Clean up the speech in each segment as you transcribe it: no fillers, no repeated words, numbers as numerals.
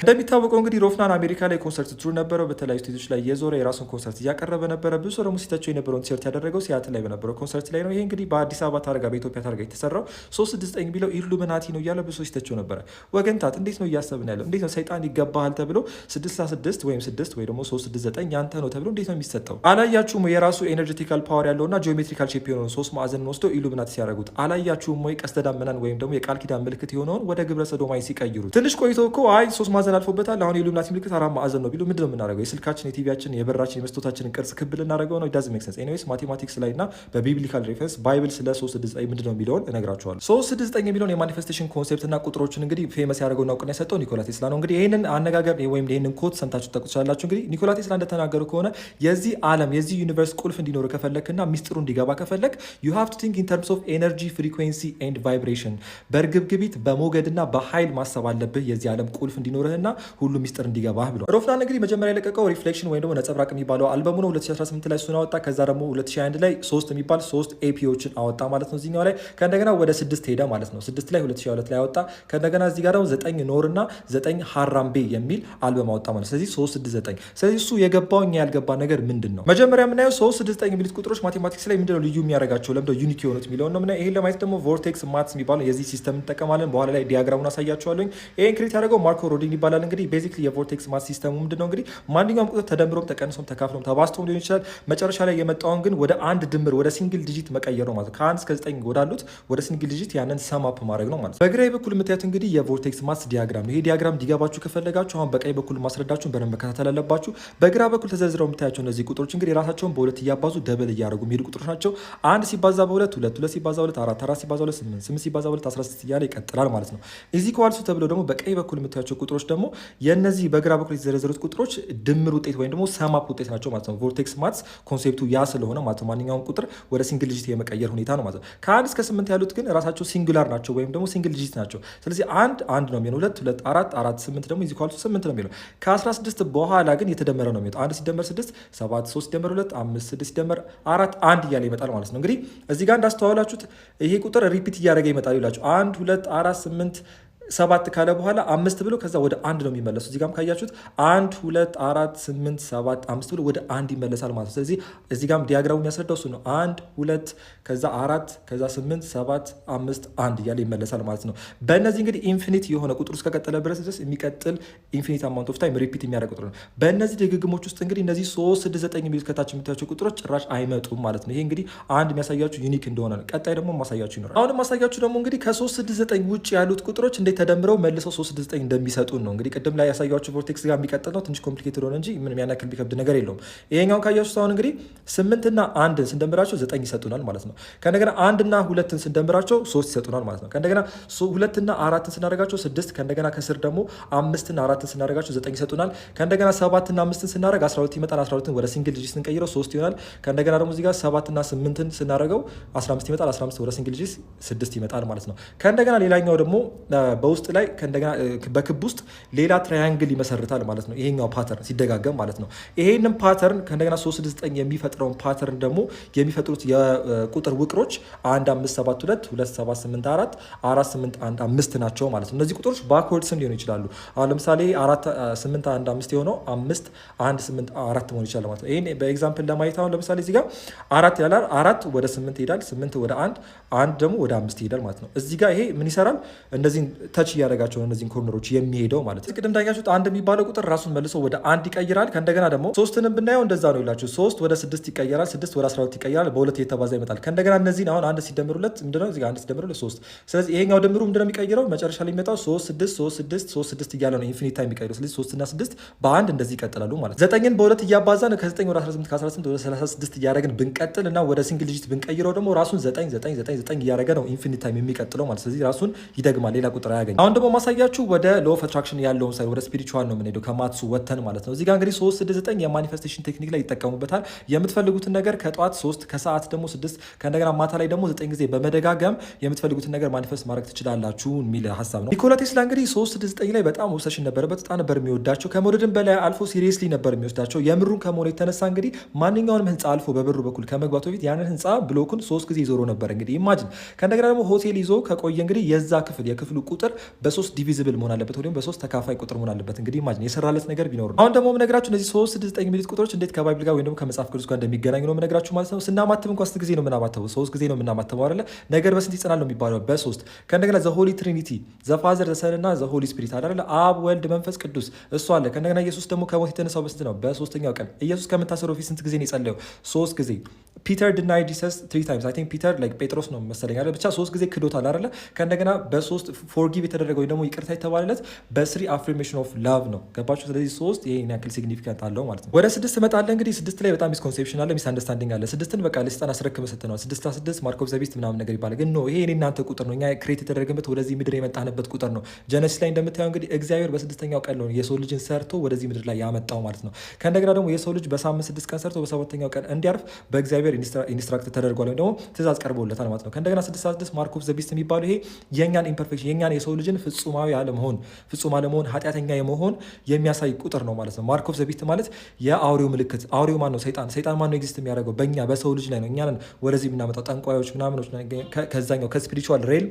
እንደሚታወቀው እንግዲህ ሮፍናን አሜሪካ ላይ ኮንሰርት ቱር ነበረው። በተለያዩ ስቴቶች ላይ የዞረ የራሱን ኮንሰርት እያቀረበ ነበረ። ብዙ ሰው ደግሞ ሲተቸው የነበረውን ቲሸርት ያደረገው ሲያትል ላይ በነበረው ኮንሰርት ላይ ነው። ይሄ እንግዲህ በአዲስ አበባ ታርጋ በኢትዮጵያ ታርጋ የተሰራው 369 ቢለው ኢሉሚናቲ ነው እያለ ብዙ ሰው ሲተቸው ነበረ። ወገንታት እንዴት ነው እያሰብን ያለው? እንዴት ነው ሰይጣን ይገባሃል ተብሎ 666 ወይም 6 ወይ ደግሞ 369 ያንተ ነው ተብሎ እንዴት ነው የሚሰጠው? አላያችሁም? የራሱ ኤነርጂቲካል ፓወር ያለውና ጂኦሜትሪካል ሼፕ የሆነውን 3 ማዕዘን ወስዶ ኢሉሚናቲ ሲያደርጉት አላያችሁም ወይ? ቀስተ ደመናን ወይም ደግሞ የቃል ኪዳን ምልክት የሆነውን ወደ ግብረ ሰዶማዊ ሲቀይሩት ትንሽ ቆይቶ እኮ አይ 3 ማዕዘን አልፎበታል አሁን የኢሉሚናቲ ምልክት 4 ማዕዘን ነው ቢሉ ምንድነው የምናደርገው? የስልካችን የቲቪያችን የበራችን የመስቶታችንን ቅርጽ ክብ ልናደርገው ነው? ዳዝ ሜክ ሴንስ። ኤኒዌይስ ማቴማቲክስ ላይ እና በቢብሊካል ሬፈረንስ ባይብል ስለ 369 ምንድነው የሚለውን እነግራችኋለሁ። 369 የሚለውን የማኒፌስቴሽን ኮንሴፕት እና ቁጥሮችን እንግዲህ ፌመስ ያደረገውና እውቅና የሰጠው ኒኮላ ቴስላ ነው። እንግዲህ ይህንን አነጋገር ወይም ይህንን ኮት ሰምታችሁ ጠቅሱ ያላችሁ እንግዲህ ኒኮላ ቴስላ እንደተናገሩ ከሆነ የዚህ ዓለም የዚህ ዩኒቨርስ ቁልፍ እንዲኖር ከፈለክና ሚስጥሩ እንዲገባ ከፈለክ ዩ ሃቭ ቱ ቲንክ ኢን ተርምስ ኦፍ ኤነርጂ ፍሪኩዌንሲ ኤንድ ቫይብሬሽን በእርግብግቢት በሞገድና በኃይል ማሰብ አለብህ የዚህ ዓለም ቁልፍ እንዲኖርህና ሁሉ ሚስጥር እንዲገባህ ብሎ ሮፍናን እንግዲህ መጀመሪያ የለቀቀው ሪፍሌክሽን ወይም ደግሞ ነጸብራቅ የሚባለው አልበሙ ነው። 2018 ላይ እሱን አወጣ። ከዛ ደግሞ 2021 ላይ 3 የሚባል 3 ኤፒዎችን አወጣ ማለት ነው። እዚህኛው ላይ ከእንደገና ወደ 6 ሄደ ማለት ነው። 6 ላይ 2022 ላይ አወጣ። ከእንደገና እዚህ ጋር ደግሞ 9 ኖርና 9 ሃራምቤ የሚል አልበም አወጣ ማለት ነው። ስለዚህ 369። ስለዚህ እሱ የገባው እኛ ያልገባ ነገር ምንድን ነው? መጀመሪያ የምናየው 369 የሚሉት ቁጥሮች ማቴማቲክስ ላይ ምንድነው ልዩ የሚያደርጋቸው ለምንድነው ዩኒክ የሆኑት የሚለውን ነው ምናየው። ይሄን ለማየት ደግሞ ቮርቴክስ ማትስ የሚባለው የዚህ ሲስተም እንጠቀማለን። በኋላ ላይ ዲያግራሙን አሳያችኋለሁ። ይሄን ክሬት ያደረገው ማርኮ ሮዲን ይባላል። እንግዲህ ቤዚክሊ የቮርቴክስ ማትስ ሲስተሙ ምንድነው እንግዲህ ማንኛውም ቁጥር ተደምሮም ተቀንሶም ተካፍሎም ተባዝቶም ሊሆን ይችላል። መጨረሻ ላይ የመጣውን ግን ወደ አንድ ድምር ወደ ሲንግል ዲጂት መቀየር ነው ማለት ነው። ከ1 እስከ 9 ወዳሉት ወደ ሲንግል ዲጂት ያንን ሰም አፕ ማድረግ ነው ማለት ነው። በግራይ በኩል የምታዩት እንግዲህ የቮርቴክስ ማትስ ዲያግራም ነው። ይሄ ዲያግራም እንዲገባችሁ ከፈለጋችሁ አሁን በቀኝ በኩል ማስረዳችሁን በደንብ መከታተል አለባችሁ። በግራ በኩል ተዘርዝረው የምታያቸው እነዚህ ቁጥሮች እንግዲህ ራሳቸውን በሁለት እያባዙ ደብል እያደረጉ የሚሄዱ ቁጥሮች ናቸው። 1 ሲባዛ በ2 2 2 ሲባዛ 2 4 4 ሲባዛ 2 8 8 ሲባዛ 2 16 እያለ ይቀጥላል ማለት ነው። ኢዚ ኳልሱ ተብለው ደግሞ በቀኝ በኩል የምታያቸው ቁጥሮች ደግሞ የነዚህ በግራ በኩል የተዘረዘሩት ቁጥሮች ድምር ውጤት ወይም ደግሞ ሰም አፕ ውጤት ናቸው ማለት ነው። ቮርቴክስ ማትስ ኮንሴፕቱ ያ ስለሆነ ማለት ነው ማንኛውም ቁጥር ወደ ሲንግል ዲጂት የመቀየር ሁኔታ ነው ማለት ነው። ከ1 እስከ 8 ያሉት ግን ራሳቸው ሲንጉላር ናቸው ወይም ደግሞ ሲንግል ዲጂት ናቸው። ስለዚህ 1 1 ነው የሚሆነው፣ 2 2 4 4 8 ደግሞ ኢዚ ኳልሱ 8 ነው የሚሆነው። ከ16 በኋላ ግን የተደመረ ነው የሚሆነው። 1 ሲደመር 6 7 3 ሲደመር 2 5 6 ሲደመር 4 1 እያለ ይመጣል ማለት ነው። እንግዲህ እዚህ ጋር እንዳስተዋላችሁት ይሄ ቁጥር ሪፒት እያደረገ ይመጣል ይላችሁ 1 2 4 8 7 ካለ በኋላ 5 ብሎ ከዛ ወደ 1 ነው የሚመለሱ። እዚህ ጋርም ካያችሁት 1 2 4 8 7 5 ብሎ ወደ 1 ይመለሳል ማለት ነው። ስለዚህ እዚህ ጋርም ዲያግራሙ የሚያስረዳው እሱ ነው። 1 2 ከዛ 4 ከዛ 8 7 5 1 እያለ ይመለሳል ማለት ነው። በእነዚህ እንግዲህ ኢንፊኒት የሆነ ቁጥር ውስጥ ከቀጠለ ድረስ የሚቀጥል ኢንፊኒት አማውንት ኦፍ ታይም ሪፒት የሚያደርግ ቁጥር ነው። በእነዚህ ድግግሞች ውስጥ እንግዲህ እነዚህ 369 የሚሉት ከታች የምታያቸው ቁጥሮች ጭራሽ አይመጡም ማለት ነው። ይሄ እንግዲህ አንድ የሚያሳያችሁ ዩኒክ እንደሆነ ነው። ቀጣይ ደግሞ ማሳያችሁ ይኖራል። አሁንም ማሳያችሁ ደግሞ እንግዲህ ከ369 ውጭ ያሉት ቁጥሮች እንዴት ተደምረው መልሰው 369 እንደሚሰጡን ነው። እንግዲህ ቅድም ላይ ያሳያችሁ ቮርቴክስ ጋር የሚቀጥል ነው። ትንሽ ኮምፕሊኬትድ ሆነ እንጂ ምንም ያን ያክል ቢከብድ ነገር የለውም። ይሄኛውን ካያችሁ አሁን እንግዲህ 8 እና 1ን ስንደምራቸው 9 ይሰጡናል ማለት ነው። ከእንደገና 1 እና 2ን ስንደምራቸው 3 ይሰጡናል ማለት ነው። ከእንደገና 2 እና 4ን ስናደርጋቸው 6፣ ከእንደገና ከስር ደግሞ 5 እና 4ን ስናደርጋቸው 9 ይሰጡናል። ከእንደገና 7 እና 5ን ስናደርግ 12 ይመጣል። 12ን ወደ ሲንግል ዲጂት ስንቀይረው 3 ይሆናል። ከእንደገና ደግሞ እዚህ ጋር 7 እና 8ን ስናደርገው 15 ይመጣል። 15 ወደ ሲንግል ዲጂት 6 ይመጣል ማለት ነው። ከእንደገና ሌላኛው ደግሞ በውስጥ ላይ ከእንደገና በክብ ውስጥ ሌላ ትራያንግል ይመሰርታል ማለት ነው። ይሄኛው ፓተርን ሲደጋገም ማለት ነው። ይሄንን ፓተርን ከእንደገና 369 የሚፈጥረውን ፓተርን ደግሞ የሚፈጥሩት የቁጥር ውቅሮች 1 5 7 2 2 7 8 4 4 8 1 5 ናቸው ማለት ነው። እነዚህ ቁጥሮች ባክወርድስም ሊሆኑ ይችላሉ። አሁን ለምሳሌ 4 8 1 5 የሆነው 5 1 8 4 መሆን ይችላል ማለት ነው። ይሄን በኤግዛምፕል ለማየት አሁን ለምሳሌ እዚህ ጋር 4 ያላል 4 ወደ 8 ይሄዳል፣ 8 ወደ 1 1 ደግሞ ወደ 5 ይሄዳል ማለት ነው። እዚህ ጋር ይሄ ምን ይሰራል? እነዚህን ተች እያደረጋቸው ነው እነዚህን ኮርነሮች የሚሄደው ማለት ነው። ቅድም እንዳያችሁት 1 የሚባለው ቁጥር ራሱን መልሶ ወደ 1 ይቀይራል። ከእንደገና ደግሞ 3ንም ብናየው እንደዛ ነው ይላችሁ። 3 ወደ 6 ይቀየራል፣ 6 ወደ 12 ይቀየራል፣ በሁለት እየተባዛ ይመጣል። ከእንደገና እነዚህን አሁን 1 ሲደምር 2 ምንድነው? እዚህ ጋር 1 ሲደምር 2 3። ስለዚህ ይሄኛው ድምሩ ምንድነው የሚቀይረው? መጨረሻ ላይ የሚመጣው 3 6 3 6 3 6 እያለ ነው ኢንፊኒት ታይም የሚቀይረው። ስለዚህ 3 እና 6 በ1 እንደዚህ ይቀጥላሉ ማለት ነው። 9ን በሁለት እያባዛን ከ9 ወደ 18 ከ18 ወደ 36 እያደረግን ብንቀጥል እና ወደ ሲንግል ዲጂት ብንቀይረው ደግሞ ራሱን 9 9 9 9 እያደረገ ነው ኢንፊኒት ታይም የሚቀጥለው ማለት። ስለዚህ ራሱን ይደግማል፣ ሌላ ቁጥር አያገኝ። አሁን ደግሞ ማሳያችሁ ወደ ሎ ኦፍ አትራክሽን ያለውን ሳይድ ወደ ስፒሪቹዋል ነው የምንሄደው ከማትሱ ወተን ማለት ነው። እዚህ ጋር እንግዲህ 369 የማኒፌስቴሽን ቴክኒክ ላይ ይጠቀሙበታል። የምትፈልጉትን ነገር ከጠዋት 3 ከሰዓት ደግሞ 6 ከእንደገና ማታ ላይ ደግሞ 9 ጊዜ በመደጋገም የምትፈልጉትን ነገር ማኒፌስት ማድረግ ትችላላችሁ የሚል ሀሳብ ነው። ኒኮላ ቴስላ እንግዲህ 369 ላይ በጣም ኦብሰሽን ነበረበት፣ በጣም ነበር የሚወዳቸው። ከመውደድም በላይ አልፎ ሲሪየስሊ ነበር የሚወስዳቸው። የምሩን ከመሆኑ የተነሳ እንግዲህ ማንኛውንም ህንፃ አልፎ በበሩ በኩል ከመግባቱ በፊት ያንን ህንፃ ብሎኩን 3 ጊዜ ይዞሮ ነበር። እንግዲህ ኢማጂን። ከእንደገና ደግሞ ሆቴል ይዞ ከቆየ እንግዲህ የዛ ክፍል የክፍሉ ቁጥር በ3 ዲቪዚብል መሆን አለበት ወይም በ3 ተካፋይ ቁጥር መሆን አለበት። እንግዲህ ኢማጂን የሰራለት ነገር ቢኖር ነው። አሁን ደግሞ የምነግራችሁ እነዚህ 369 የሚሉት ቁጥሮች እንዴት ከባይብል ጋር ወይም ደግሞ ከመጽሐፍ ቅዱስ ጋር እንደሚገናኙ ነው የምነግራችሁ ማለት ነው። ስናማትብ እንኳን ስንት ጊዜ ነው የምናማትበው? 3 ጊዜ ነው የምናማትበው አይደለ? ነገር በስንት ይጸናል ነው የሚባለው? በ3 ከእንደገና ዘ ሆሊ ትሪኒቲ ዘ ፋዘር ዘ ሰን እና ዘ ሆሊ ስፒሪት አይደለ? አብ ወልድ መንፈስ ቅዱስ እሱ አለ። ከእንደገና ኢየሱስ ደግሞ ከሞት የተነሳው በስንት ነው? በ3ኛው ቀን። ኢየሱስ ከመታሰሩ በፊት ስንት ጊዜ ነው የጸለየው? 3 ጊዜ። ፒተር ዲናይድ ጂሰስ 3 ታይምስ። አይ ቲንክ ፒተር ላይክ ጴጥሮስ ነው መሰለኝ አይደል? ብቻ 3 ጊዜ ክዶታል አይደለ? ከእንደገና በ3 ፎርጊቭ የተደረገው ወይ ደግሞ ይቅርታ የተባለለት በ3 አፍርሜሽን ኦፍ ላቭ ነው። ገባችሁ? ስለዚህ 3 ይሄን ያክል ሲግኒፊካንት አለው ማለት ነው። ወደ 6 እመጣለሁ። እንግዲህ 6 ላይ በጣም ሚስኮንሴፕሽን አለ፣ ሚስ አንደርስታንዲንግ አለ። 6ን በቃ ለሰይጣን አስረክመ ሰጥ ነው 6 ማርክ ኦፍ ዘ ቢስት ምናምን ነገር ይባላል። ግን ኖ ይሄ እኔ እናንተ ቁጥር ነው። እኛ ክሬት የተደረገበት ወደዚህ ምድር የመጣንበት ቁጥር ነው። ጀነሲስ ላይ እንደምታየው እንግዲህ እግዚአብሔር በ6ኛው ቀን ነው የሰው ልጅን ሰርቶ ወደዚህ ምድር ላይ ያመጣው ማለት ነው። ከእንደገና ደግሞ የሰው ልጅ በሳምንት 6 ቀን ሰርቶ በ7ኛው ቀን እንዲያርፍ በእግዚአብሔር ኢንስትራክት ተደርጓል ወይም ደግሞ ትእዛዝ ቀርቦለታል ማለት ነው። ከእንደገና 6 ማርክ ኦፍ ዘ ቢስት የሚባለው ይሄ የኛን ኢምፐርፌክሽን የኛን የሰው ልጅን ፍጹማዊ አለመሆን ፍጹም አለመሆን ኃጢአተኛ የመሆን የሚያሳይ ቁጥር ነው ማለት ነው። ማርክ ኦፍ ዘ ቢስት ማለት የአውሬው ምልክት። አውሬው ማን ነው? ሰይጣን። ሰይጣን ማን ነው ኤግዚስት የሚያደርገው? በእኛ በሰው ልጅ ላይ ነው። እኛን ወደዚህ የምናመጣው ጠንቋዮች ምናምኖች ከዛኛው ከስፒሪቹዋል ሬልም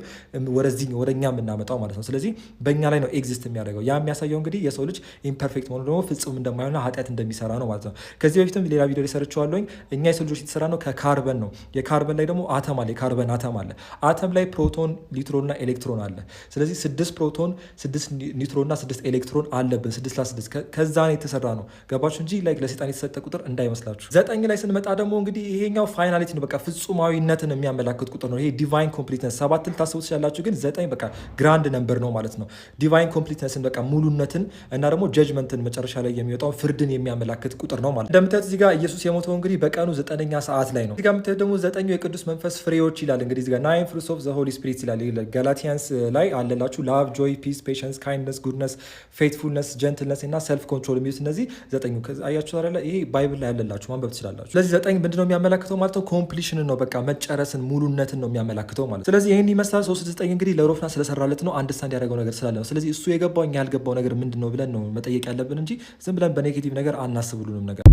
ወደዚህ ወደ እኛ የምናመጣው ማለት ነው። ስለዚህ በእኛ ላይ ነው ኤግዚስት የሚያደርገው። ያ የሚያሳየው እንግዲህ የሰው ልጅ ኢምፐርፌክት መሆኑ ደግሞ ፍጹም እንደማይሆንና ኃጢአት እንደሚሰራ ነው ማለት ነው። ከዚህ በፊትም ሌላ ቪዲዮ ላይ ሰርቼዋለሁኝ። እኛ የሰው ልጆች የተሰራ ነው ከካርበን ነው። የካርበን ላይ ደግሞ አተም አለ። የካርበን አተም አለ። አተም ላይ ፕሮቶን፣ ኒውትሮን እና ኤሌክትሮን አለ። ስለዚህ 6 ፕሮቶን፣ 6 ኒውትሮን እና 6 ኤሌክትሮን አለብን። 6 ለ6 ከዛ ነው የተሰራ ነው። ገባችሁ? እንጂ ላይክ ለሰይጣን የተሰጠ ቁጥር እንዳይመስላችሁ። 9 ላይ ስንመጣ ደግሞ እንግዲህ ይሄኛው ፋይናሊቲ ነው። በቃ ፍጹማዊነትን የሚያመላክት ቁጥር ነው። ይሄ ዲቫይን ኮምፕሊትነስ 7 ልታስቡ ትችላላችሁ፣ ግን 9 በቃ ግራንድ ነምበር ነው ማለት ነው። ዲቫይን ኮምፕሊትነስን በቃ ሙሉነትን እና ደግሞ ጀጅመንትን መጨረሻ ላይ የሚወጣው ፍርድን የሚያመላክት ቁጥር ነው ማለት ነው። እንደምታዩት እዚህ ጋር ኢየሱስ የሞተው እንግዲህ በቀኑ 9ኛ ሰዓት ላይ ነው። እዚህ ጋር የምታዩት ደግሞ 9 የቅዱስ መንፈስ ፍሬዎች ይላል። እንግዲህ እዚህ ጋር 9 fruits of the Holy Spirit ይላል። ጋላቲያንስ ላይ አለላችሁ። ላቭ፣ ጆይ፣ ፒስ፣ ፔሽንስ፣ ካይንድነስ፣ ጉድነስ፣ ፌትፉልነስ፣ ጀንትልነስ እና ሰልፍ ኮንትሮል የሚሉት እነዚህ 9 አያችሁ አይደለ? ይሄ ባይብል ላይ ያለላችሁ ማንበብ ትችላላችሁ። ስለዚህ 9 ምንድነው የሚያመላክተው ማለት ነው? ኮምፕሊሽንን ነው። በቃ መጨረስን፣ ሙሉነትን ነው የሚያመላክተው ማለት ነው። ስለዚህ ይሄን ይመስላል 369 እንግዲህ ለሮፍና ስለሰራለት ነው አንደርስታንድ ያደረገው ነገር ስላለ ነው። ስለዚህ እሱ የገባው እኛ ያልገባው ነገር ምንድነው ብለን ነው መጠየቅ ያለብን እንጂ ዝም ብለን በኔጌቲቭ ነገር አናስብ ሁሉንም ነገር።